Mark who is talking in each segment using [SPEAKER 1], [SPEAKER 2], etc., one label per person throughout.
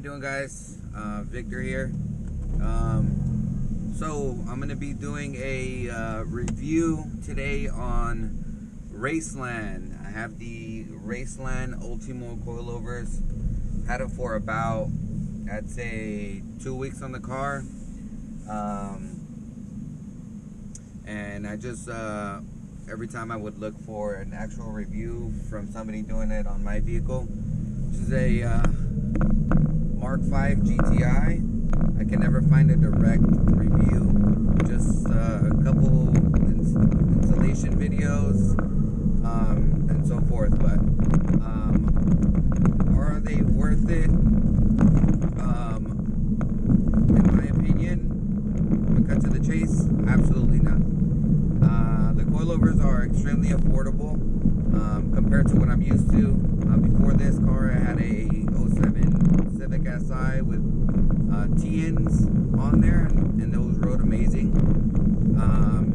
[SPEAKER 1] doing, guys? Victor here. So I'm gonna be doing a review today on Raceland. I have the Raceland Ultimo coilovers. Had it for about, I'd say, 2 weeks on the car. And I just every time I would look for an actual review from somebody doing it on my vehicle, which is a Mark V GTI. I can never find a direct review, just a couple installation videos and so forth. But are they worth it? In my opinion, I'm gonna cut to the chase. Absolutely not. The coilovers are extremely affordable compared to what I'm used to. Before this car, I had a 07 Civic Si with TNs on there, and those rode amazing.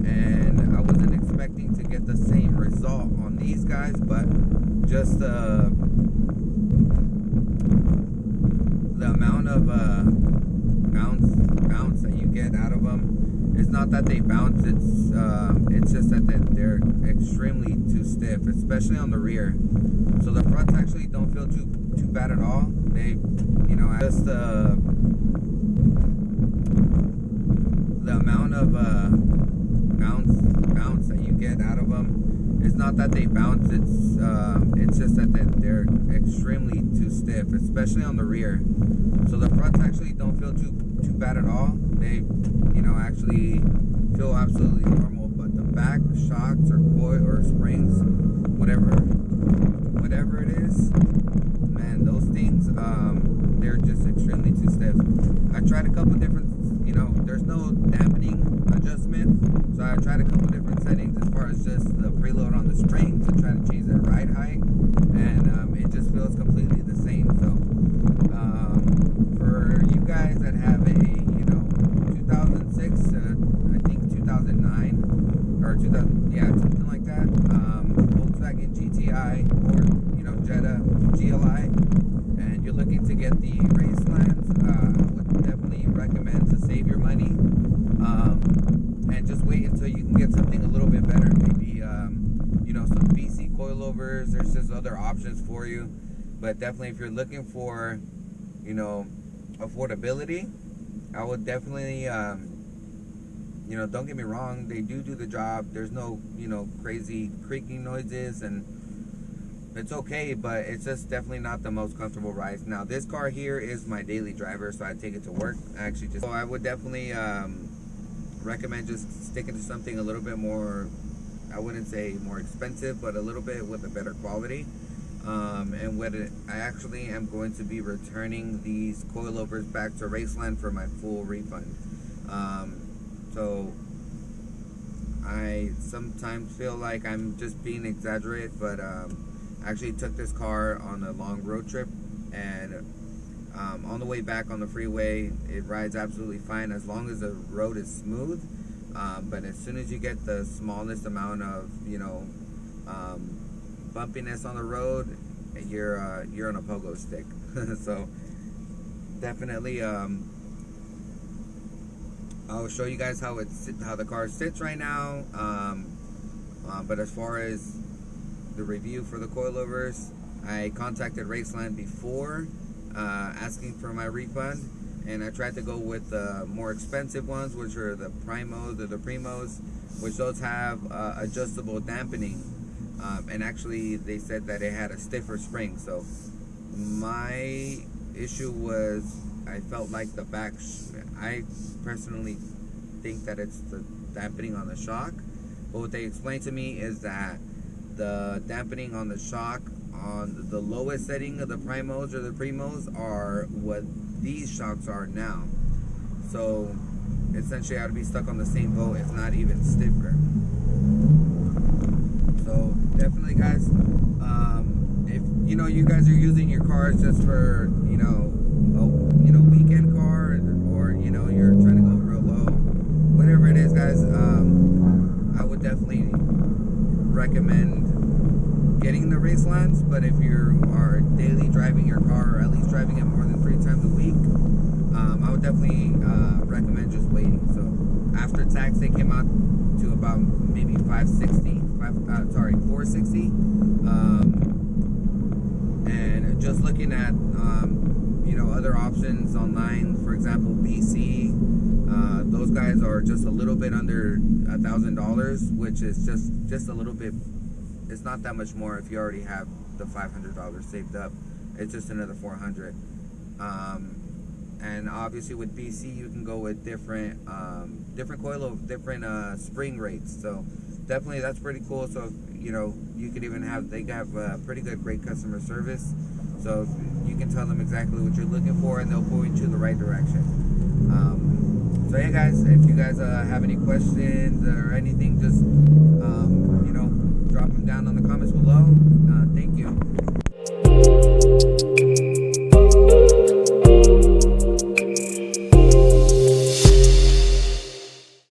[SPEAKER 1] And I wasn't expecting to get the same result on these guys, but just the amount of bounce that you get out of them. It's not that they bounce, it's just that they're extremely too stiff, especially on the rear. So the fronts actually don't feel too bad at all. They, you know, just the amount of bounce that you get out of them. It's not that they bounce, it's just that they're extremely too stiff, especially on the rear. So the fronts actually don't feel too bad at all. They, you know, actually feel absolutely normal. But the back shocks or coil or springs, whatever it is, man, those things, they're just extremely too stiff. I tried a couple different, you know, there's no dampening adjustment, so I tried a couple different settings as far as just the preload on the string to try to change their ride height, and it just feels completely the same. So for you guys that have a, you know, 2006 to I think 2009 or 2000, yeah, something like that, Volkswagen GTI or, you know, Jetta GLI, and you're looking to get the Racelands, I would definitely recommend to save your money, and just wait until you can get something a little bit better. Maybe you know, some BC coilovers. There's just other options for you, but definitely if you're looking for, you know, affordability, I would definitely, you know, don't get me wrong, they do the job. There's no, you know, crazy creaking noises, and it's okay, but it's just definitely not the most comfortable ride. Now, this car here is my daily driver, so I take it to work. So I would definitely recommend just sticking to something a little bit more, I wouldn't say more expensive, but a little bit with a better quality. And I actually am going to be returning these coilovers back to Raceland for my full refund. So I sometimes feel like I'm just being exaggerated, but I actually took this car on a long road trip, and on the way back on the freeway, it rides absolutely fine as long as the road is smooth. But as soon as you get the smallest amount of, you know, bumpiness on the road, you're on a pogo stick. So definitely, I'll show you guys how the car sits right now. But as far as the review for the coilovers, I contacted Raceland before asking for my refund, and I tried to go with the more expensive ones, which are the Primos or the Primos, which those have adjustable dampening. And actually they said that it had a stiffer spring. So my issue was, I felt like the back, I personally think that it's the dampening on the shock, but what they explained to me is that the dampening on the shock on the lowest setting of the Primos or the Primos are what these shocks are now. So essentially I'd be stuck on the same boat, if not even stiffer. So definitely, guys, if you know you guys are using your cars just for, you know, a weekend car, or you know, you're trying to go real low, whatever it is, guys, I would definitely recommend getting the Racelands, but if you are daily driving your car, or at least driving it more than 3 times a week, I would definitely recommend just waiting. So after tax, they came out to about maybe 460. And just looking at other options online, for example, BC, those guys are just a little bit under $1,000, which is just a little bit. It's not that much more if you already have the $500 saved up. It's just another $400. And obviously with BC, you can go with different spring rates. So definitely that's pretty cool. So you could even they have pretty great customer service. So you can tell them exactly what you're looking for, and they'll point you in the right direction. So yeah, guys, if you guys have any questions or anything, just drop them down on the comments below. Thank you.